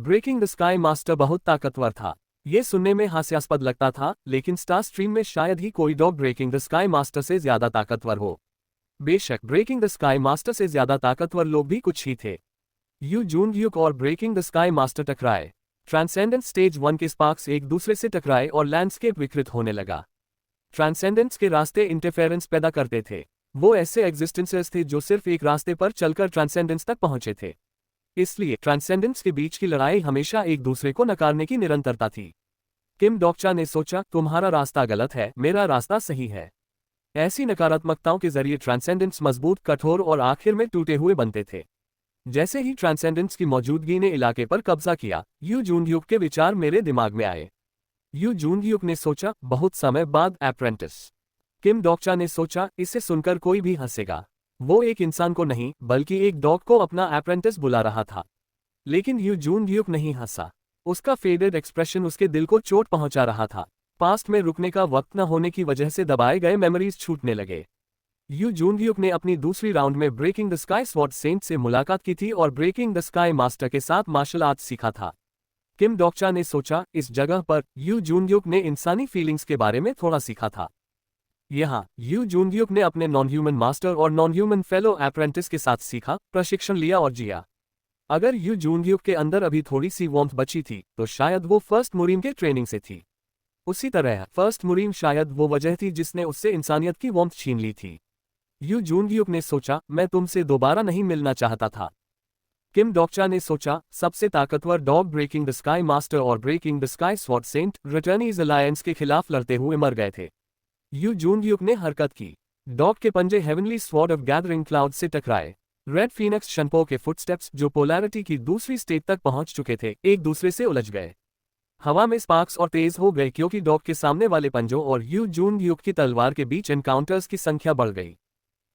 Breaking the sky master बहुत ताकतवर था। ये सुनने में हास्यास्पद लगता था, लेकिन स्टार स्ट्रीम में शायद ही कोई dog breaking the sky master से ज्यादा ताकतवर हो। बेशक ब्रेकिंग द स्काई मास्टर से ज्यादा ताकतवर लोग भी कुछ ही थे। यू जूनग्युक और ब्रेकिंग द स्काई मास्टर टकराए। ट्रांसेंडेंस स्टेज 1 के स्पार्क्स एक दूसरे से टकराए और लैंडस्केप विकृत होने लगा। ट्रांसेंडेंस के रास्ते इंटरफेरेंस पैदा करते थे। वो ऐसे एग्जिस्टेंसेस थे जो सिर्फ एक रास्ते पर चलकर ट्रांसेंडेंस तक पहुंचे थे। इसलिए ट्रांसेंडेंस के बीच की लड़ाई हमेशा एक दूसरे को नकारने की निरंतरता थी। किम डोकचा ने सोचा, तुम्हारा रास्ता गलत है, मेरा रास्ता सही है। ऐसी नकारात्मकताओं के जरिए ट्रांसेंडेंस मजबूत, कठोर और आखिर में टूटे हुए बनते थे। जैसे ही ट्रांसेंडेंस की मौजूदगी ने इलाके पर कब्जा किया, यू जूनग्युक के विचार मेरे दिमाग में आए। यू जूनग्युक ने सोचा, बहुत समय बाद अप्रेंटिस। किम डोकचा ने सोचा, इसे सुनकर कोई भी हंसेगा। वो एक इंसान को नहीं, बल्कि एक डॉग को अपना अप्रेंटिस बुला रहा था। लेकिन यू जूनग्युक नहीं हंसा। उसका फेडेड एक्सप्रेशन उसके दिल को चोट पहुंचा रहा था। पास्ट में रुकने का वक्त न होने की वजह से दबाए गए मेमोरीज छूटने लगे। यू जूनग्युक ने अपनी दूसरी राउंड में breaking the sky sword Saint से मुलाकात की थी और ब्रेकिंग द स्काई मास्टर के साथ मार्शल आर्ट्स सीखा था। किम डोकचा ने सोचा, इस जगह पर यू जूनग्युक ने इंसानी फीलिंग्स के बारे में थोड़ा सीखा था। यहाँ यू जूनग्युक ने अपने नॉन ह्यूमन मास्टर और नॉन ह्यूमन फेलो अप्रेंटिस के साथ सीखा, प्रशिक्षण लिया और जिया। अगर यू जूनग्युक के अंदर अभी थोड़ी सी वॉर्म्थ बची थी, तो शायद वो फर्स्ट मुरीम के ट्रेनिंग से थी। उसी तरह फर्स्ट मुरीम शायद वो वजह थी जिसने उससे इंसानियत की वॉर्म्थ छीन ली थी। यू जूनग्युक ने सोचा, मैं तुमसे दोबारा नहीं मिलना चाहता था। किम डोकचा ने सोचा, सबसे ताकतवर dog breaking the sky master और breaking the sky sword saint returnees alliance के खिलाफ लड़ते हुए मर गए थे। यू जूनग्युक ने हरकत की। डॉग के पंजे heavenly sword of gathering cloud से टकराए। रेड फीनिक्स शनपो के फुटस्टेप्स, जो पोलैरिटी की दूसरी स्टेज तक पहुंच चुके थे, एक दूसरे से उलझ गए। हवा में स्पार्क्स और तेज हो गए क्योंकि डॉग के सामने वाले पंजों और यू जूनग्युक की तलवार के बीच एनकाउंटर्स की संख्या बढ़ गई।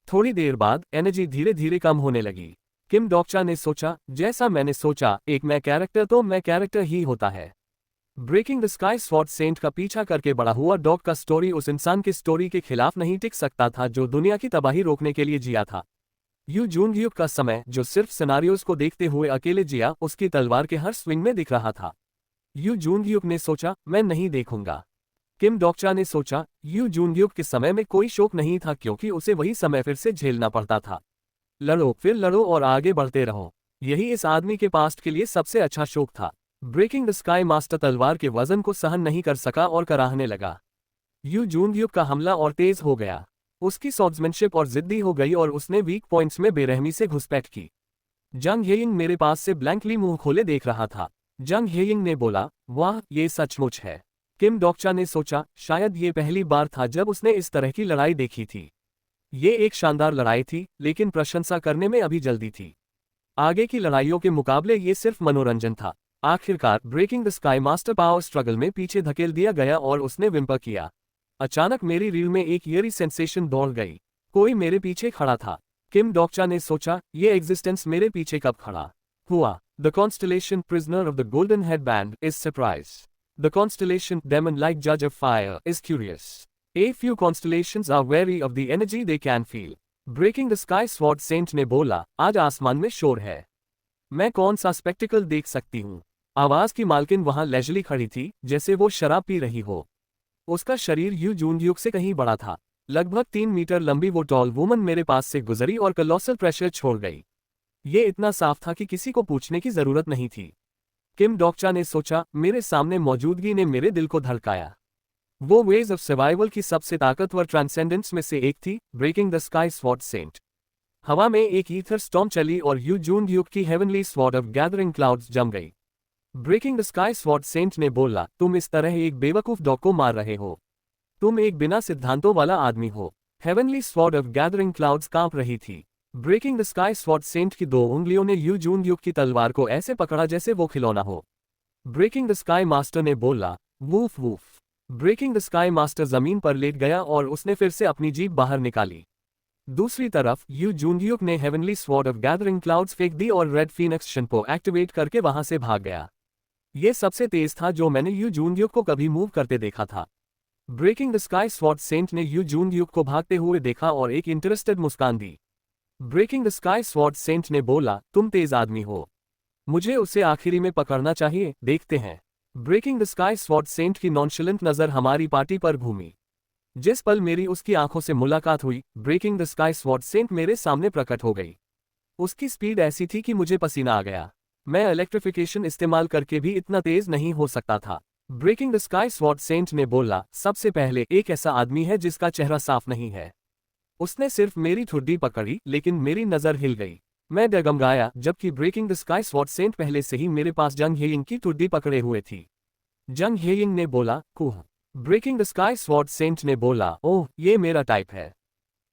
थोड़ी देर बाद एनर्जी धीरे धीरे कम होने लगी। किम डोकचा ने सोचा, जैसा मैंने सोचा, एक मैं कैरेक्टर तो मैं कैरेक्टर ही होता है। Breaking the sky sword Saint का पीछा करके बड़ा हुआ डॉग का स्टोरी उस इंसान की स्टोरी के खिलाफ नहीं टिक सकता था जो दुनिया की तबाही रोकने के लिए जिया था। यू जूनग्युक का समय, जो सिर्फ सिनारियोज को देखते हुए अकेले जिया, उसकी तलवार के हर स्विंग में दिख रहा था। यू जूनग्युक ने सोचा, मैं नहीं देखूंगा। किम डोकचा ने सोचा, यू जूनग्युक के समय में कोई शोक नहीं था क्योंकि उसे वही समय फिर से झेलना पड़ता था। लड़ो, फिर लड़ो और आगे बढ़ते रहो। यही इस आदमी के पास्ट के लिए सबसे अच्छा शोक था। ब्रेकिंग द स्काई मास्टर तलवार के वजन को सहन नहीं कर सका और कराहने लगा। यू जूनग्युक का हमला और तेज हो गया। उसकी सॉर्ड्समैनशिप और जिद्दी हो गई और उसने वीक पॉइंट्स में बेरहमी से घुसपैठ की। जंग हेयिंग मेरे पास से ब्लैंकली मुंह खोले देख रहा था। जंग हेयिंग ने बोला, वाह, ये सचमुच है। किम डोकचा ने सोचा, शायद ये पहली बार था जब उसने इस तरह की लड़ाई देखी थी। ये एक शानदार लड़ाई थी, लेकिन प्रशंसा करने में अभी जल्दी थी। आगे की लड़ाइयों के मुकाबले ये सिर्फ मनोरंजन था। आखिरकार Breaking the sky Master power struggle में पीछे धकेल दिया गया और उसने विम्पर किया। अचानक मेरी रील में एक ईयरी सेंसेशन दौड़ गई। कोई मेरे पीछे खड़ा था। किम डोकचा ने सोचा, ये एग्जिस्टेंस मेरे पीछे कब खड़ा हुआ। The constellation prisoner of the golden headband is surprise. The constellation demon like जज of fire is curious. A few constellations are wary of the energy they can feel. Breaking the Sky Sword Saint ने बोला, आज आसमान में शोर है। मैं कौन सा स्पेक्टिकल देख सकती हूँ। आवाज की मालकिन वहां लेजली खड़ी थी, जैसे वो शराब पी रही हो। उसका शरीर यू जूनग्युक से कहीं बड़ा था। लगभग 3 मीटर लंबी वो टॉल वुमन मेरे पास से गुजरी और कलोसल प्रेशर छोड़ गई। ये इतना साफ था कि किसी को पूछने की जरूरत नहीं थी। किम डोकचा ने सोचा, मेरे सामने मौजूदगी ने मेरे दिल को धड़काया। वो वेज ऑफ सर्वाइवल की सबसे ताकतवर ट्रांसेंडेंस में से एक थी, breaking the sky sword Saint. हवा में एक ईथर स्टॉर्म चली और यू जूनग्युक की Heavenly sword of gathering Clouds जम गई। Breaking the sky sword Saint ने बोला, तुम इस तरह एक बेवकूफ डॉग को मार रहे हो। तुम एक बिना सिद्धांतों वाला आदमी हो। Heavenly sword of gathering Clouds कांप रही थी। Breaking the sky sword Saint की 2 उंगलियों ने यू जूनग्युक की तलवार को ऐसे पकड़ा जैसे वो खिलौना हो। ब्रेकिंग द स्काई मास्टर ने बोला, woof woof. Breaking the sky Master जमीन पर लेट गया और उसने फिर से अपनी जीभ बाहर निकाली। दूसरी तरफ यू जूनग्युक ने heavenly sword of gathering clouds फेंक दी और रेड फीनिक्स शनपो एक्टिवेट करके वहां से भाग गया। ये सबसे तेज था जो मैंने यू जूनग्युक को कभी मूव करते देखा था। Breaking the sky sword Saint ने यू जूनग्युक को भागते हुए देखा और एक इंटरेस्टेड मुस्कान दी। Breaking the sky sword Saint ने बोला, तुम तेज आदमी हो। मुझे उसे आखिरी में पकड़ना चाहिए, देखते हैं। Breaking the sky sword Saint की नॉनशलेंट नजर हमारी पार्टी पर घूमी। जिस पल मेरी उसकी आंखों से मुलाकात हुई, Breaking the sky sword Saint मेरे सामने प्रकट हो गई। उसकी स्पीड ऐसी थी कि मुझे पसीना आ गया। मैं इलेक्ट्रिफिकेशन इस्तेमाल करके भी इतना तेज नहीं हो सकता था। Breaking the sky sword Saint ने बोला, सबसे पहले एक ऐसा आदमी है जिसका चेहरा साफ नहीं है। उसने सिर्फ मेरी ठुड्डी पकड़ी, लेकिन मेरी नजर हिल गई। मैं डगमगाया, जबकि Breaking the sky sword Saint पहले से ही मेरे पास जंग हेयिंग की ठुड्डी पकड़े हुए थी। जंग हेयिंग ने बोला, कुह। Breaking the sky sword Saint ने बोला, ओह, ये मेरा टाइप है।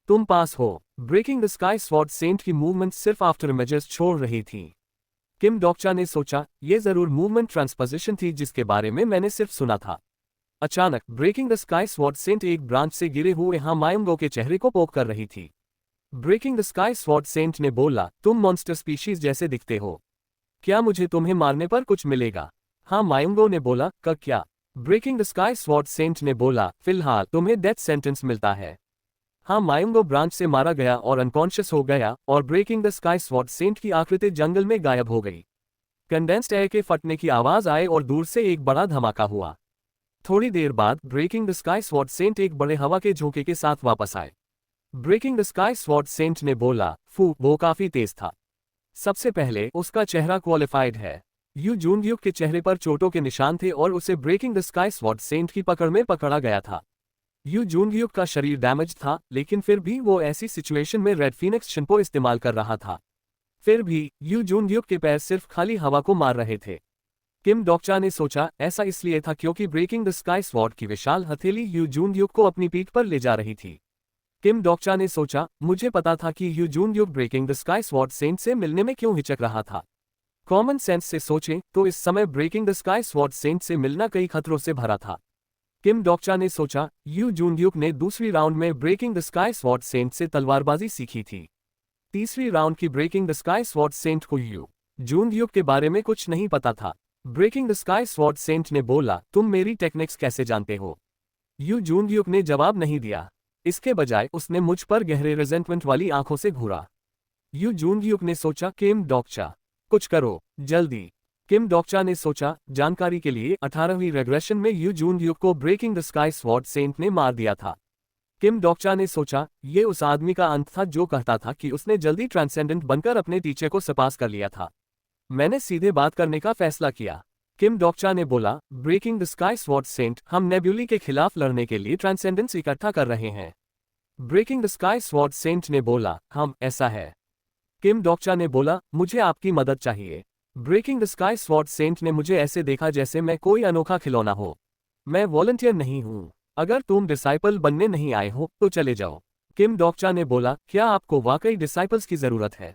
तुम पास हो। Breaking the sky sword Saint की मूवमेंट सिर्फ आफ्टर इमेजेस छोड़ रही थी। किम डोक्चा ने सोचा, ये जरूर मूवमेंट ट्रांसपोजिशन थी जिसके बारे में मैंने सिर्फ सुना था। अचानक Breaking the sky sword Saint एक ब्रांच से गिरे हुए हामायंगो के चेहरे को पोक कर रही थी। Breaking the sky sword Saint ने बोला, तुम मॉन्स्टर स्पीशीज जैसे दिखते हो। क्या मुझे तुम्हें मारने पर कुछ मिलेगा? हामायंगो ने बोला, क्या? Breaking the sky sword Saint ने बोला, फिलहाल तुम्हें डेथ सेंटेंस मिलता है। हामायंगो ब्रांच से मारा गया और अनकॉन्शियस हो गया, और breaking the sky sword Saint की आकृति जंगल में गायब हो गई। कंडेंस्ड एयर के फटने की आवाज आए और दूर से एक बड़ा धमाका हुआ। थोड़ी देर बाद Breaking the sky sword Saint एक बड़े हवा के झोंके के साथ वापस आए। Breaking the sky sword Saint ने बोला, वो काफी तेज था। सबसे पहले उसका चेहरा क्वालिफाइड है। यू जूनग्युक के चेहरे पर चोटों के निशान थे और उसे Breaking the sky sword Saint की पकड़ में पकड़ा गया था। यू जूनग्युक का शरीर डैमेज था, लेकिन फिर भी वो ऐसी सिचुएशन में रेड फीनिक्स शिनपो इस्तेमाल कर रहा था। फिर भी यू जूनग्युक के पैर सिर्फ खाली हवा को मार रहे थे। किम डोक्चा ने सोचा, ऐसा इसलिए था क्योंकि ब्रेकिंग द स्काई स्वॉर्ड की विशाल हथेली यू जूनग्युक को अपनी पीठ पर ले जा रही थी। किम डोक्चा ने सोचा, मुझे पता था कि Yoo Joonghyuk breaking the sky sword Saint से मिलने में क्यों हिचक रहा था। कॉमन सेंस से सोचें तो इस समय Breaking the sky sword Saint से मिलना कई खतरों से भरा था। किम डोक्चा ने सोचा, यू जूनग्युक ने दूसरी राउंड में breaking the sky sword Saint से तलवारबाजी सीखी थी। तीसरी राउंड की breaking the sky sword Saint को यू जूनग्युक के बारे में कुछ नहीं पता था। Breaking the sky sword Saint ने बोला, तुम मेरी टेक्निक्स कैसे जानते हो? यू जूनग्युक ने जवाब नहीं दिया। इसके बजाय उसने मुझ पर गहरे रिजेंटमेंट वाली आंखों से घूरा। यू जूनग्युक ने सोचा, किम डोक्चा, कुछ करो, जल्दी। किम डोक्चा ने सोचा, जानकारी के लिए 18वीं रेग्रेशन में यू जूनग्युक को Breaking the sky sword Saint ने मार दिया था। किम डोक्चा ने सोचा, ये उस आदमी का अंत था जो कहता था कि उसने जल्दी ट्रांसेंडेंट बनकर अपने टीचर को सरपास कर लिया था। मैंने सीधे बात करने का फैसला किया। किम डोक्चा ने बोला, breaking the sky sword Saint, हम नेब्यूली के खिलाफ लड़ने के लिए ट्रांसेंडेंस इकट्ठा कर रहे हैं। Breaking the sky sword Saint ने बोला, हम, ऐसा है। किम डोक्चा ने बोला, मुझे आपकी मदद चाहिए। Breaking the sky sword Saint ने मुझे ऐसे देखा जैसे मैं कोई अनोखा खिलौना हो। मैं वॉलंटियर नहीं हूँ। अगर तुम डिसाइपल बनने नहीं आए हो तो चले जाओ। किम डोक्चा ने बोला, क्या आपको वाकई डिसाइपल्स की जरूरत है?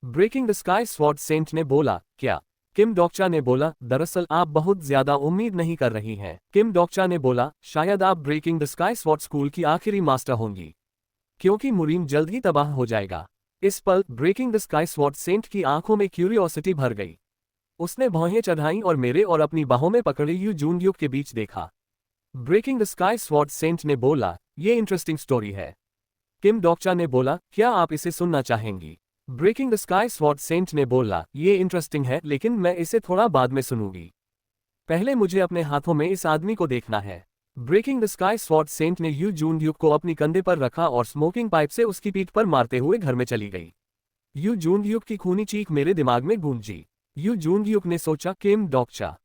Breaking the sky sword Saint ने बोला, क्या? किम डोक्चा ने बोला, दरअसल आप बहुत ज्यादा उम्मीद नहीं कर रही हैं। किम डोक्चा ने बोला, शायद आप Breaking the sky Sword school की आखिरी मास्टर होंगी, क्योंकि मुरीम जल्द ही तबाह हो जाएगा। इस पल Breaking the sky sword Saint की आंखों में क्यूरियोसिटी भर गई। उसने भौहें चढ़ाईं और मेरे और अपनी बाहों में पकड़े यू जूनग्युक के बीच देखा। Breaking the sky sword Saint ने बोला, ये इंटरेस्टिंग स्टोरी है। किम डोक्चा ने बोला, क्या आप इसे सुनना चाहेंगी? Breaking the sky sword Saint ने बोला, ये इंटरेस्टिंग है, लेकिन मैं इसे थोड़ा बाद में सुनूंगी। पहले मुझे अपने हाथों में इस आदमी को देखना है। Breaking the sky sword Saint ने यू जूनग्युक को अपनी कंधे पर रखा और स्मोकिंग पाइप से उसकी पीठ पर मारते हुए घर में चली गई। यू जूनग्युक की खूनी चीख मेरे दिमाग में गूंजी। यू जूनग्युक ने सोचा, Kim Dokja.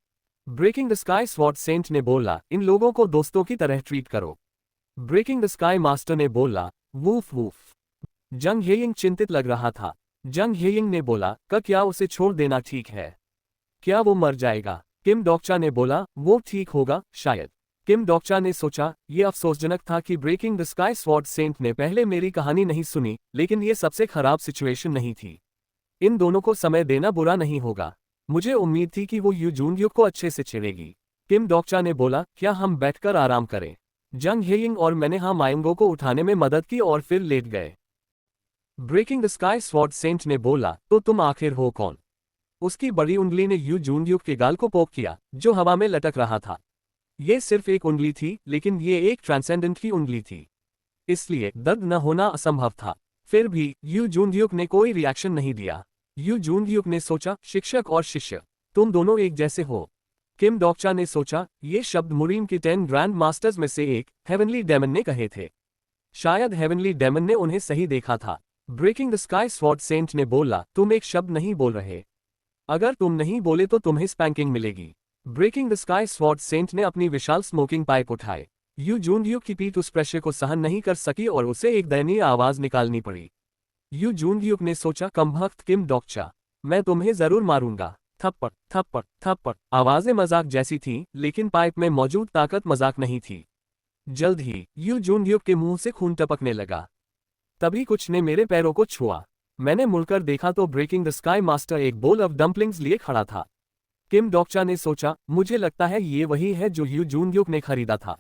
Breaking the sky sword Saint ने बोला, इन लोगों को दोस्तों की तरह ट्रीट करो। ब्रेकिंग द स्काई मास्टर ने बोला, वूफ वूफ। जंग हेयिंग चिंतित लग रहा था। जंग हेयिंग ने बोला, क्या उसे छोड़ देना ठीक है? क्या वो मर जाएगा? किम डोक्चा ने बोला, वो ठीक होगा, शायद। किम डोक्चा ने सोचा, ये अफसोसजनक था कि Breaking the sky sword Saint ने पहले मेरी कहानी नहीं सुनी, लेकिन ये सबसे खराब सिचुएशन नहीं थी। इन दोनों को समय देना बुरा नहीं होगा। मुझे उम्मीद थी कि वो यू जूनग्युक को अच्छे से छेड़ेगी। किम डोक्चा ने बोला, क्या हम बैठकर आराम करें? जंग हेयिंग और मैंने हामायंगो को उठाने में मदद की और फिर लेट गए। Breaking the sky sword Saint ने बोला, तो तुम आखिर हो कौन? उसकी बड़ी उंगली ने यू जूनग्युक के गाल को पोक किया, जो हवा में लटक रहा था। ये सिर्फ एक उंगली थी, लेकिन ये एक ट्रांसेंडेंट की उंगली थी, इसलिए दर्द न होना असंभव था। फिर भी यू जूनग्युक ने कोई रिएक्शन नहीं दिया। यू जूनग्यूक ने सोचा, शिक्षक और शिष्य, तुम दोनों एक जैसे हो। किम डोकचा ने सोचा, ये शब्द मुरीम के 10 ग्रैंड मास्टर्स में से एक, हेवनली डेमन ने कहे थे। शायद हेवनली डेमन ने उन्हें सही देखा था। Breaking the sky sword Saint ने बोला, तुम एक शब्द नहीं बोल रहे। अगर तुम नहीं बोले तो तुम्हें स्पैंकिंग मिलेगी। Breaking the sky sword Saint ने अपनी विशाल स्मोकिंग पाइप उठाए। यू जूनग्यूक की पीठ उस प्रेशर को सहन नहीं कर सकी और उसे एक दयनीय आवाज निकालनी पड़ी। यू जूनग्यूक ने सोचा, कमबख्त किम डोकचा, मैं तुम्हें जरूर मारूंगा। थप्पड़ थप्पड़ थप्पड़। आवाजें मजाक जैसी थीं, लेकिन पाइप में मौजूद ताकत मजाक नहीं थी। जल्द ही यू जूनग्यूक के मुंह से खून टपकने लगा। तभी कुछ ने मेरे पैरों को छुआ। मैंने मुड़कर देखा तो ब्रेकिंग द स्काई मास्टर एक बोल ऑफ डम्पलिंग्स लिए खड़ा था। किम डोकचा ने सोचा, मुझे लगता है ये वही है जो यू जूनग्यूक ने खरीदा था।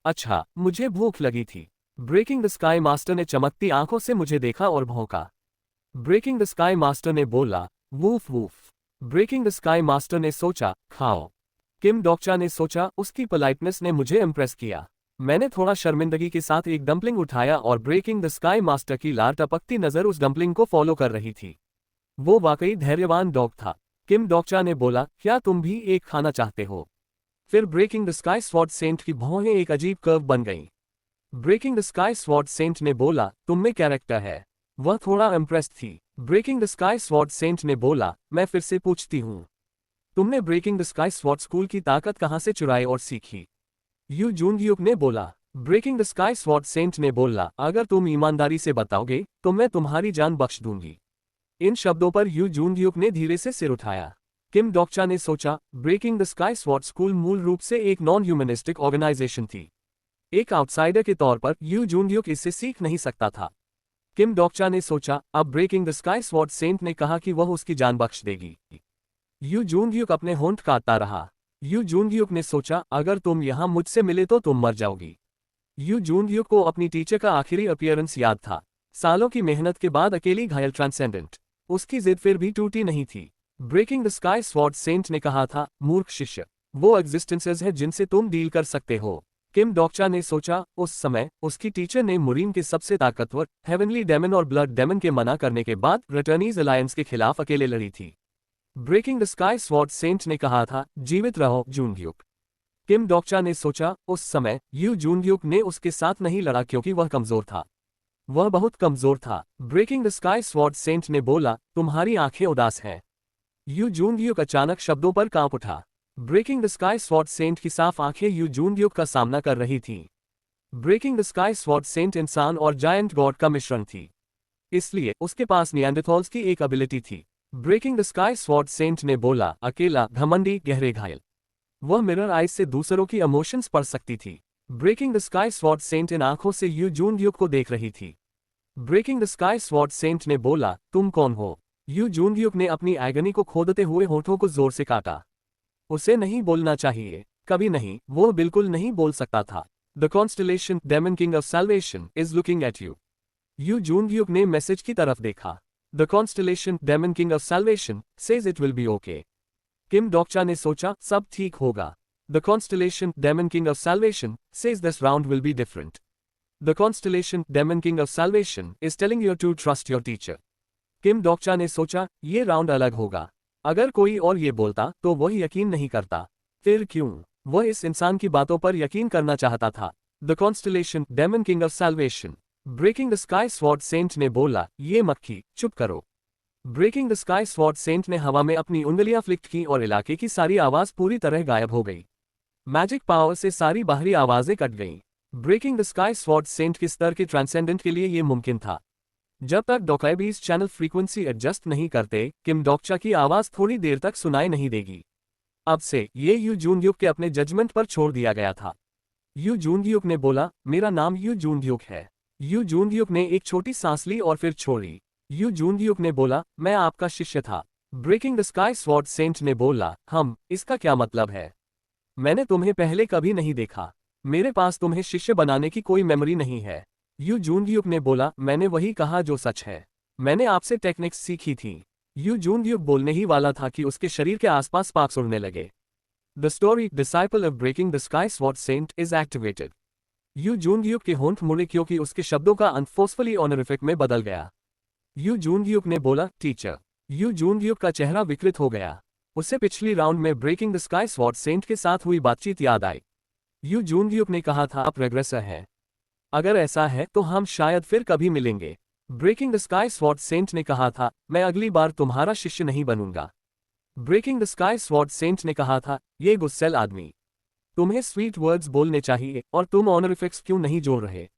अच्छा, मुझे भूख लगी थी। ब्रेकिंग द स्काई मास्टर ने चमकती आंखों से मुझे देखा और भौंका। ब्रेकिंग द स्काई मास्टर ने बोला, woof woof. Breaking the sky master ने सोचा, खाओ। किम डोकचा ने सोचा, उसकी पोलाइटनेस ने मुझे इम्प्रेस किया। मैंने थोड़ा शर्मिंदगी के साथ एक डंपलिंग उठाया और ब्रेकिंग द स्काई मास्टर की लार टपकती नजर उस डंपलिंग को फॉलो कर रही थी। वो वाकई धैर्यवान डॉग था। किम डोकचा ने बोला, क्या तुम भी एक खाना चाहते हो? फिर Breaking the sky sword Saint की भौहें एक अजीब कर्व बन गईं। Breaking the sky sword Saint ने बोला, तुम में कैरेक्टर है। वह थोड़ा इम्प्रेस्ड थी। Breaking the sky sword Saint ने बोला, मैं फिर से पूछती हूँ, तुमने Breaking the sky Sword school की ताकत कहाँ से चुराई और सीखी? यू जूनग्यूक ने बोला। Breaking the sky sword Saint ने बोला, अगर तुम ईमानदारी से बताओगे तो मैं तुम्हारी जान बख्श दूंगी। इन शब्दों पर यू जूनग्यूक ने धीरे से सिर उठाया। किम डोकचा ने सोचा, breaking the sky Sword school मूल रूप से एक नॉन ह्यूमनिस्टिक ऑर्गेनाइजेशन थी। एक आउटसाइडर के तौर पर यू जूनग्यूक इससे सीख नहीं सकता था। किम डोकचा ने सोचा, अब Breaking the sky sword Saint ने कहा कि वह उसकी जान बख्श देगी। यू जूनग्यूक अपने होंठ काटता रहा। यू जूनग्यूक ने सोचा, अगर तुम यहां मुझसे मिले तो तुम मर जाओगी। यू जूनग्यूक को अपनी टीचर का आखिरी अपीयरेंस याद था। सालों की मेहनत के बाद अकेली घायल ट्रांसेंडेंट। उसकी जिद फिर भी टूटी नहीं थी। Breaking the sky sword Saint ने कहा था, मूर्ख शिष्य, वो एग्जिस्टेंसेस है जिनसे तुम डील कर सकते हो। किम डोकचा ने सोचा, उस समय उसकी टीचर ने मुरीम के सबसे ताकतवर हेवनली डेमन और ब्लड डेमन के मना करने के बाद रिटर्नीज अलायंस के खिलाफ अकेले लड़ी थी। Breaking the sky sword Saint ने कहा था, जीवित रहो जूनग्यूक। किम डोकचा ने सोचा, उस समय यू जूनग्यूक ने उसके साथ नहीं लड़ा क्योंकि वह कमजोर था। वह बहुत कमजोर था। Breaking the sky sword Saint ने बोला, तुम्हारी आंखें उदास हैं। यू जूनग्यूक अचानक शब्दों पर कांप उठा। Breaking the sky sword Saint की साफ आंखें यू जूनग्यूक का सामना कर रही थीं। Breaking the sky sword Saint इंसान और जायंट गॉड का मिश्रण थी, इसलिए उसके पास नियांडरथॉल्स की एक एबिलिटी थी। Breaking the sky sword Saint ने बोला, अकेला, घमंडी, गहरे घायल। वह मिरर आइज से दूसरों की इमोशंस पढ़ सकती थी। Breaking the sky sword saint इन आंखों से यू जूनग्यूक को देख रही थी। Breaking the sky sword Saint ने बोला, तुम कौन हो? यू जूनग्यूक ने अपनी एगनी को खोदते हुए होठों को जोर से काटा। उसे नहीं बोलना चाहिए, कभी नहीं, वो बिल्कुल नहीं बोल सकता था। The constellation daemon king of salvation is looking at you. Yoo जूनग्यूक ने मैसेज की तरफ देखा। The constellation daemon king of salvation says it will be okay. Kim Dokja ने सोचा, सब ठीक होगा। The constellation daemon king of salvation says this round will be different. The constellation daemon king of salvation is telling you to trust your teacher. Kim Dokja ने सोचा, ये round अलग होगा। अगर कोई और ये बोलता तो वह यकीन नहीं करता। फिर क्यों? वह इस इंसान की बातों पर यकीन करना चाहता था। The constellation daemon king of Salvation. Breaking the sky sword Saint ने बोला, ये मक्खी, चुप करो। Breaking the sky sword Saint ने हवा में अपनी उंगलियां फ्लिक्ट की और इलाके की सारी आवाज पूरी तरह गायब हो गई। मैजिक पावर से सारी बाहरी आवाजें कट गईं। Breaking the sky sword Saint के स्तर के ट्रांसेंडेंट के लिए यह मुमकिन था। जब तक डोकाइबीज चैनल फ्रीक्वेंसी एडजस्ट नहीं करते, किम डोकचा की आवाज थोड़ी देर तक सुनाई नहीं देगी। अब से ये यू जूनग्यूक के अपने जजमेंट पर छोड़ दिया गया था। यू जूनग्यूक ने बोला, मेरा नाम यू जूनग्यूक है। यू जूनग्यूक ने एक छोटी सांस ली और फिर छोड़ी। यू जूनग्यूक ने बोला, मैं आपका शिष्य था। Breaking the sky sword Saint ने बोला, इसका क्या मतलब है? मैंने तुम्हें पहले कभी नहीं देखा। मेरे पास तुम्हें शिष्य बनाने की कोई मेमोरी नहीं है। यू जूनग्यूक ने बोला, मैंने वही कहा जो सच है। मैंने आपसे टेक्निक्स सीखी थी। यू जूनग्यूक बोलने ही वाला था कि उसके शरीर के आसपास स्पार्क्स उड़ने लगे। The story disciple of breaking the sky sword saint is activated. Yoo Joonghyuk के होंठ मुड़े क्योंकि उसके शब्दों का अंत फोर्सफुली ऑनरिफिक में बदल गया। यू जूनग्यूक ने बोला, टीचर, यू जूनग्यूक का चेहरा विकृत हो गया। उसे पिछली राउंड में breaking the sky sword Saint के साथ हुई बातचीत याद आई। यू जूनग्यूक ने कहा था आप रेग्रेसर हैं। अगर ऐसा है तो हम शायद फिर कभी मिलेंगे। Breaking the sky sword Saint ने कहा था मैं अगली बार तुम्हारा शिष्य नहीं बनूंगा। Breaking the sky sword Saint ने कहा था ये गुस्सैल आदमी। तुम्हें स्वीट वर्ड्स बोलने चाहिए और तुम ऑनरिफिक्स क्यों नहीं जोड़ रहे?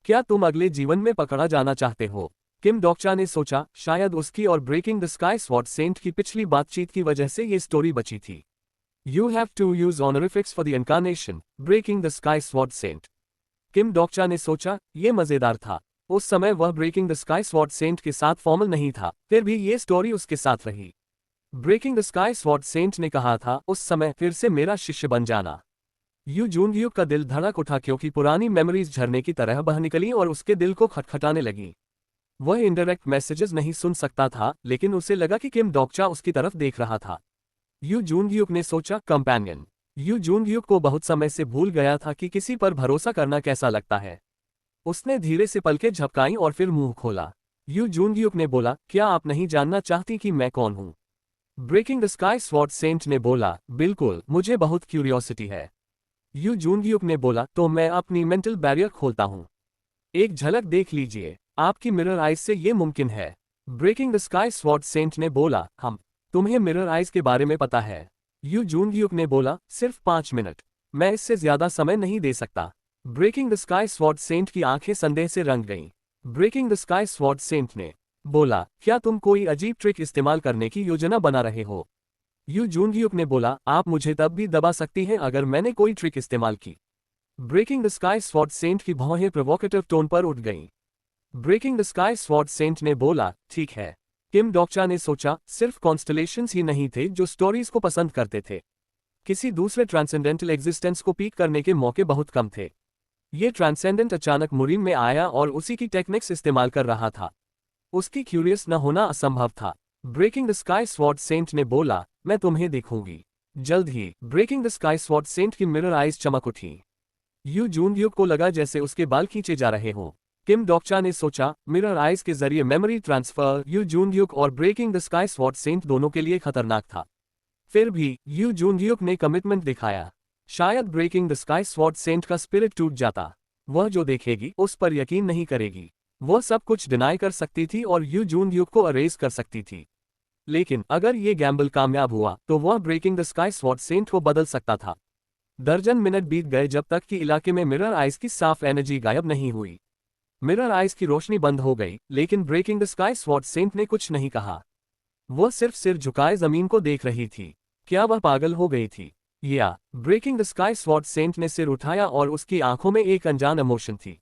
क्या तुम अगले जीवन में पकड़ा जाना चाहते हो? किम डोकचा ने सोचा शायद उसकी और breaking the sky sword Saint की पिछली बातचीत की वजह से ये स्टोरी बची थी। You have to use honorifics for the incarnation, breaking the sky sword saint. Kim Dokja ने सोचा ये मजेदार था। उस समय वह breaking the sky sword Saint के साथ फॉर्मल नहीं था, फिर भी ये स्टोरी उसके साथ रही। Breaking the sky sword Saint ने कहा था उस समय फिर से मेरा शिष्य बन जाना। यू जूनग्यूक का दिल धड़क उठा क्योंकि पुरानी मेमोरीज झरने की तरह बह निकली और उसके दिल को खटखटाने लगी। वह इनडायरेक्ट मैसेजेस नहीं सुन सकता था, लेकिन उसे लगा कि किम डोकचा उसकी तरफ देख रहा था। यू जूनग्यूक ने सोचा कंपेनियन। यू जूनग्यूक को बहुत समय से भूल गया था कि किसी पर भरोसा करना कैसा लगता है। उसने धीरे से पलकें झपकाई और फिर मुंह खोला। यू जूनग्यूक ने बोला क्या आप नहीं जानना चाहती कि मैं कौन हूं? Breaking the sky sword Saint ने बोला बिल्कुल, मुझे बहुत क्यूरियोसिटी है। यू जूनग्यूक ने बोला तो मैं अपनी मेंटल बैरियर खोलता हूं। एक झलक देख लीजिए, आपकी मिरर आइज से ये मुमकिन है। Breaking the sky sword Saint ने बोला तुम्हें मिरर आइज के बारे में पता है? यू जूनग्यूक ने बोला सिर्फ 5 मिनट, मैं इससे ज्यादा समय नहीं दे सकता। Breaking the sky sword Saint की आंखें संदेह से रंग गईं। Breaking the sky sword Saint ने बोला क्या तुम कोई अजीब ट्रिक इस्तेमाल करने की योजना बना रहे हो? यू जूनग्यूक ने बोला आप मुझे तब भी दबा सकती हैं अगर मैंने कोई ट्रिक इस्तेमाल की। Breaking the sky sword Saint की भौहें प्रोवोकेटिव टोन पर उठ गईं। Breaking the sky sword Saint ने बोला ठीक है। किम डोकचा ने सोचा सिर्फ कॉन्स्टलेशंस ही नहीं थे जो स्टोरीज को पसंद करते थे। किसी दूसरे ट्रांसेंडेंटल एग्जिस्टेंस को पीक करने के मौके बहुत कम थे। ये ट्रांसेंडेंट अचानक मुरीन में आया और उसी की टेक्निक्स इस्तेमाल कर रहा था। उसकी क्यूरियस न होना असंभव था। Breaking the sky sword Saint ने बोला मैं तुम्हें देखूंगी जल्द ही। Breaking the sky sword Saint की मिरर आइज चमक उठी। यू जूनग्यूक को लगा जैसे उसके बाल खींचे जा रहे हों। किम डोकचा ने सोचा मिरर आइज के जरिए मेमोरी ट्रांसफर यू जूनग्यूक और breaking the sky sword Saint दोनों के लिए खतरनाक था। फिर भी यू जूनग्यूक ने कमिटमेंट दिखाया। शायद breaking the sky sword Saint का स्पिरिट टूट जाता। वह जो देखेगी उस पर यकीन नहीं करेगी। वह सब कुछ डिनाई कर सकती थी और यू जूनग्यूक को अरेज कर सकती थी। लेकिन अगर ये गैम्बल कामयाब हुआ तो वह breaking the sky sword Saint को बदल सकता था। दर्जन मिनट बीत गए जब तक कि इलाके में मिरर आइज की साफ एनर्जी गायब नहीं हुई। मिरर आइज की रोशनी बंद हो गई, लेकिन breaking the sky sword Saint ने कुछ नहीं कहा। वह सिर्फ सिर झुकाए जमीन को देख रही थी। क्या वह पागल हो गई थी? या breaking the sky sword Saint ने सिर उठाया और उसकी आंखों में एक अनजान इमोशन थी।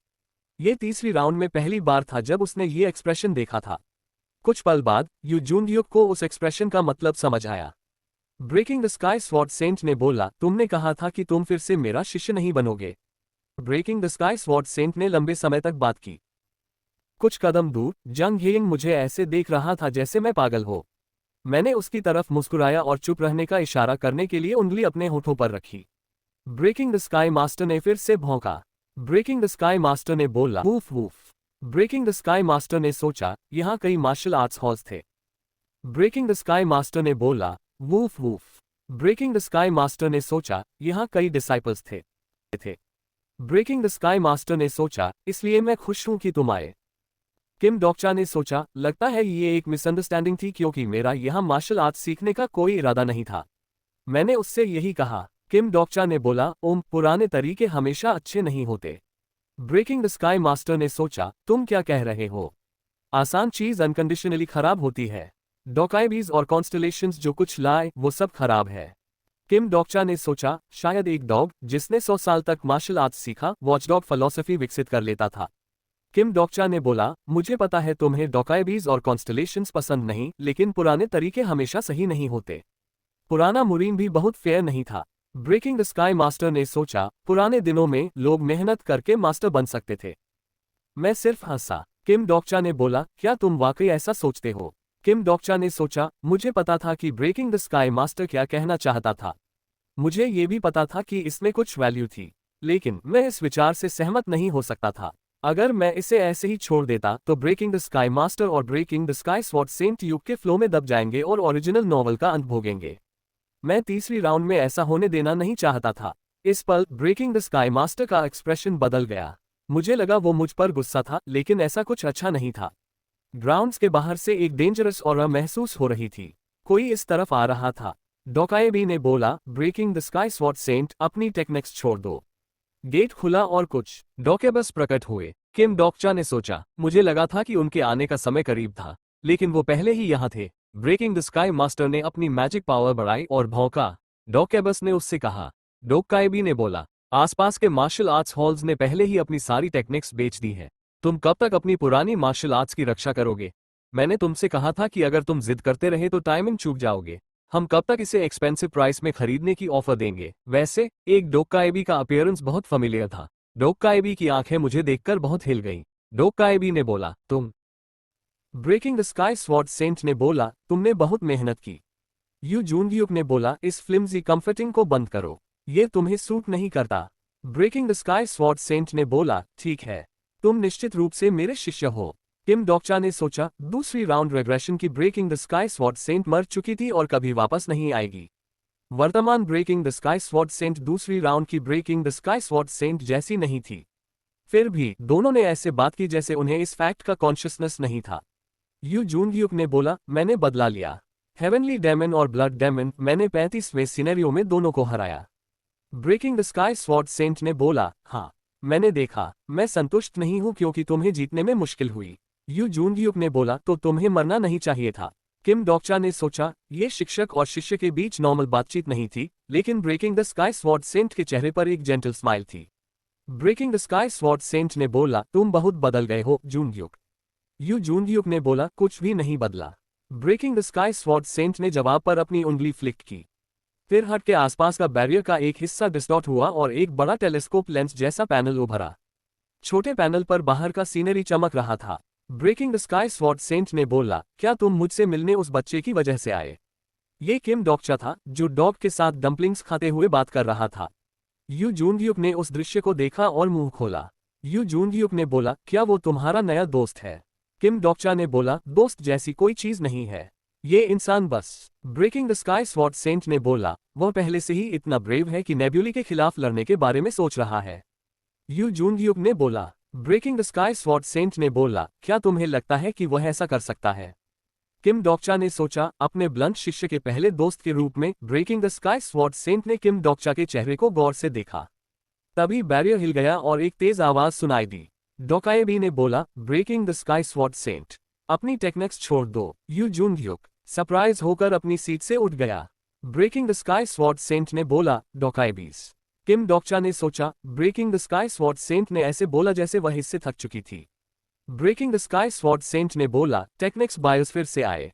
ये तीसरी राउंड में पहली बार था जब उसने ये एक्सप्रेशन देखा था। कुछ पल बाद यू जूनग्यूक को उस एक्सप्रेशन का मतलब समझ आया। Breaking the sky sword Saint ने बोला तुमने कहा था कि तुम फिर से मेरा शिष्य नहीं बनोगे। Breaking the sky sword Saint ने लंबे समय तक बात की। कुछ कदम दूर जंग हेइंग मुझे ऐसे देख रहा था जैसे मैं पागल हो। मैंने उसकी तरफ मुस्कुराया और चुप रहने का इशारा करने के लिए उंगली अपने होठों पर रखी। ब्रेकिंग द स्काई मास्टर ने फिर से भौंका। ब्रेकिंग द स्काई मास्टर ने बोला woof woof. Breaking the sky master ने सोचा यहाँ कई मार्शल आर्ट्स हॉल्स थे। ब्रेकिंग द स्काई मास्टर ने बोला woof woof. Breaking the sky master ने सोचा यहाँ कई डिसाइपल्स थे। ब्रेकिंग द स्काई मास्टर ने सोचा इसलिए मैं खुश हूं कि तुम आए। किम डोकचा ने सोचा लगता है ये एक मिसअंडरस्टैंडिंग थी क्योंकि मेरा यहाँ मार्शल आर्ट्स सीखने का कोई इरादा नहीं था। मैंने उससे यही कहा। किम डोकचा ने बोला पुराने तरीके हमेशा अच्छे नहीं होते। ब्रेकिंग द स्काई मास्टर ने सोचा तुम क्या कह रहे हो? आसान चीज अनकंडीशनली खराब होती है। डोकाइबीज और कॉन्स्टलेशंस जो कुछ लाए वो सब खराब है। किम डोकचा ने सोचा शायद एक डॉग जिसने 100 साल तक मार्शल आर्ट्स सीखा वॉचडॉग फिलॉसफी विकसित कर लेता था। किम डोकचा ने बोला मुझे पता है तुम्हें डोकाइबीज और कॉन्स्टलेशंस पसंद नहीं, लेकिन पुराने तरीके हमेशा सही नहीं होते। पुराना मुरीन भी बहुत फेयर नहीं था। ब्रेकिंग द स्काई मास्टर ने सोचा पुराने दिनों में लोग मेहनत करके मास्टर बन सकते थे। मैं सिर्फ हंसा। किम डोकचा ने बोला क्या तुम वाकई ऐसा सोचते हो? किम डोकचा ने सोचा मुझे पता था कि ब्रेकिंग द स्काई मास्टर क्या कहना चाहता था। मुझे ये भी पता था कि इसमें कुछ वैल्यू थी, लेकिन मैं इस विचार से सहमत नहीं हो सकता था। अगर मैं इसे ऐसे ही छोड़ देता तो ब्रेकिंग द स्काई मास्टर और breaking the sky sword saint युग के फ्लो में दब जाएंगे और ओरिजिनल नॉवल का अंत भोगेंगे। मैं तीसरी राउंड में ऐसा होने देना नहीं चाहता था। इस पल ब्रेकिंग द स्काई मास्टर का एक्सप्रेशन बदल गया। मुझे लगा वो मुझ पर गुस्सा था, लेकिन ऐसा कुछ अच्छा नहीं था। ग्राउंड्स के बाहर से एक डेंजरस ऑरा महसूस हो रही थी। कोई इस तरफ आ रहा था। डोकाएबी ने बोला, breaking the sky sword saint, अपनी टेक्निक्स छोड़ दो। गेट खुला और कुछ डोकेबस प्रकट हुए। किम डोकचा ने सोचा, मुझे लगा था कि उनके आने का समय करीब था, लेकिन वो पहले ही यहाँ थे। ब्रेकिंग द स्काई मास्टर ने अपनी मैजिक पावर बढ़ाई और भौंका। डोकेबस ने उससे कहा। डोकाएबी ने बोला, आसपास के मार्शल आर्ट्स हॉल्स ने पहले ही अपनी सारी टेक्निक्स बेच दी है। तुम कब तक अपनी पुरानी मार्शल आर्ट्स की रक्षा करोगे? मैंने तुमसे कहा था कि अगर तुम जिद करते रहे तो टाइमिंग चूक जाओगे। हम कब तक इसे एक्सपेंसिव प्राइस में खरीदने की ऑफर देंगे? वैसे एक डोकाएबी का अपीयरेंस बहुत फैमिलियर था। डोकाएबी की आंखें मुझे देखकर बहुत हिल गईं। डोकाएबी ने बोला, तुम? Breaking the sky sword Saint ने बोला, तुमने बहुत मेहनत की। यू जूनग्युक ने बोला, इस फ्लिम्जी कंफर्टिंग को बंद करो, ये तुम्हें सूट नहीं करता। Breaking the sky sword Saint ने बोला, ठीक है, तुम निश्चित रूप से मेरे शिष्य हो। किम डोकचा ने सोचा, दूसरी राउंड रेग्रेशन की breaking the sky sword saint मर चुकी थी और कभी वापस नहीं आएगी। वर्तमान breaking the sky sword saint दूसरी राउंड की breaking the sky sword saint जैसी नहीं थी। फिर भी दोनों ने ऐसे बात की जैसे उन्हें इस फैक्ट का कॉन्शियसनेस नहीं था। यू जूनग्युक ने बोला, मैंने बदला लिया। हेवनली डेमन और ब्लड डेमन, मैंने 35वें सिनेरियो में दोनों को हराया। Breaking the sky sword Saint ने बोला, हाँ, मैंने देखा। मैं संतुष्ट नहीं हूं क्योंकि तुम्हें जीतने में मुश्किल हुई। यू जूनग्युक ने बोला, तो तुम्हें मरना नहीं चाहिए था। किम डोकचा ने सोचा, ये शिक्षक और शिष्य के बीच नॉर्मल बातचीत नहीं थी, लेकिन breaking the sky sword Saint के चेहरे पर एक जेंटल स्माइल थी। Breaking the sky sword Saint ने बोला, तुम बहुत बदल गए हो जूनग्युक। यू जूनग्युक ने बोला, कुछ भी नहीं बदला। Breaking the sky sword Saint ने जवाब पर अपनी उंगली फ्लिक की। फिर हट के आसपास का बैरियर का एक हिस्सा डिस्टॉर्ट हुआ और एक बड़ा टेलीस्कोप लेंस जैसा पैनल उभरा। छोटे पैनल पर बाहर का सीनरी चमक रहा था। Breaking the sky sword Saint ने बोला, क्या तुम मुझसे मिलने उस बच्चे की वजह से आए? ये किम डोकचा था, जो डॉग के साथ डंपलिंग्स खाते हुए बात कर रहा था। यू जूनग्युक ने उस दृश्य को देखा और मुंह खोला। यू जूनग्युक ने बोला, क्या वो तुम्हारा नया दोस्त है? किम डोकचा ने बोला, दोस्त जैसी कोई चीज नहीं है, ये इंसान बस। Breaking the sky sword Saint ने बोला, वह पहले से ही इतना ब्रेव है कि नेब्यूली के खिलाफ लड़ने के बारे में सोच रहा है। यू जूनग्युक ने बोला। Breaking the sky sword Saint ने बोला, क्या तुम्हें लगता है कि वह ऐसा कर सकता है? किम डोकचा ने सोचा, अपने ब्लंट शिष्य के पहले दोस्त के रूप में breaking the sky sword Saint ने किम डोकचा के चेहरे को गौर से देखा। तभी बैरियर हिल गया और एक तेज आवाज सुनाई दी। डोकाएबी ने बोला, breaking the sky sword saint, अपनी टेक्निक्स छोड़ दो। यू जूनग्युक सरप्राइज होकर अपनी सीट से उठ गया। Breaking the sky sword Saint ने बोला, डोकाएबीज। किम डोकचा ने सोचा, breaking the sky sword Saint ने ऐसे बोला जैसे वह इससे थक चुकी थी। Breaking the sky sword Saint ने बोला, टेक्निक्स बायोस्फीयर से आए।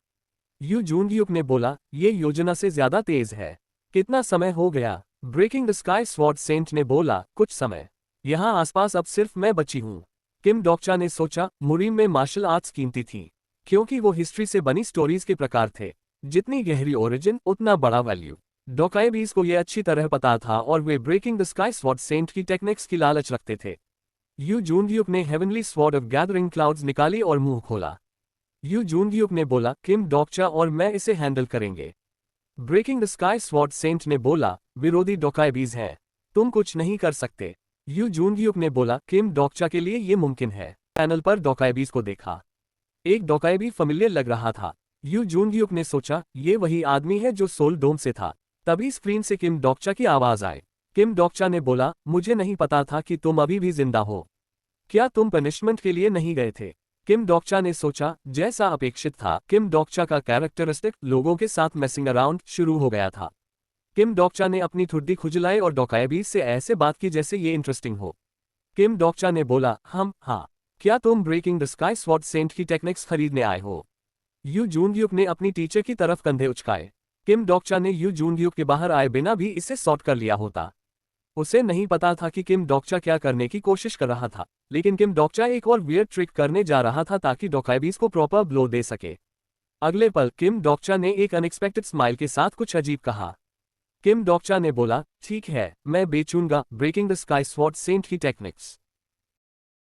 यू जूनग्युक ने बोला, ये योजना से ज्यादा तेज है। कितना समय हो गया? Breaking the sky sword Saint ने बोला, कुछ समय। यहाँ आसपास अब सिर्फ मैं बची हूँ। किम डोकचा ने सोचा, मुरीम में मार्शल आर्ट्स कीमती थी, क्योंकि वो हिस्ट्री से बनी स्टोरीज के प्रकार थे। जितनी गहरी ओरिजिन, उतना बड़ा वैल्यू। डोकाएबीज को यह अच्छी तरह पता था और वे breaking the sky sword Saint की टेक्निक्स की लालच रखते थे। यू जूनग्युक ने heavenly sword of gathering clouds निकाली और मुंह खोला। यू जूनग्युक ने बोला, किम डोकचा और मैं इसे हैंडल करेंगे। Breaking the sky sword Saint ने बोला, विरोधी डोकाएबीज हैं, तुम कुछ नहीं कर सकते। यू जूनग्युक ने बोला, किम डोकचा के लिए ये मुमकिन है। पैनल पर डोकाएबीज को देखा। एक डोकाएबी फैमिलियर लग रहा था। यू जूनग्युक ने सोचा, ये वही आदमी है जो सोल डोम से था। तभी स्क्रीन से किम डोकचा की आवाज आई। किम डोकचा ने बोला, मुझे नहीं पता था कि तुम अभी भी जिंदा हो। क्या तुम पनिशमेंट के लिए नहीं गए थे? किम डोकचा ने सोचा, जैसा अपेक्षित था, किम डोकचा का कैरेक्टरिस्टिक लोगों के साथ मैसिंग अराउंड शुरू हो गया था। किम डोकचा ने अपनी ठुड्डी खुजलाई और डोकाएबीज से ऐसे बात की जैसे ये इंटरेस्टिंग हो। किम डोकचा ने बोला, हाँ, क्या तुम breaking the sky sword Saint की टेक्निक्स खरीदने आए हो? यू जूनग्युक ने अपनी टीचर की तरफ कंधे उचकाए। किम डोकचा ने यू जूनग्युक के बाहर आए बिना भी इसे सॉर्ट कर लिया होता। उसे नहीं पता था कि किम डोकचा क्या करने की कोशिश कर रहा था, लेकिन किम डोकचा एक और वियर्ड ट्रिक करने जा रहा था ताकि डोकाएबीज को प्रॉपर ब्लो दे सके। अगले पल किम डोकचा ने एक अनएक्सपेक्टेड स्माइल के साथ कुछ अजीब कहा। किम डोकचा ने बोला, ठीक है, मैं बेचूंगा breaking the sky sword Saint की टेक्निक्स।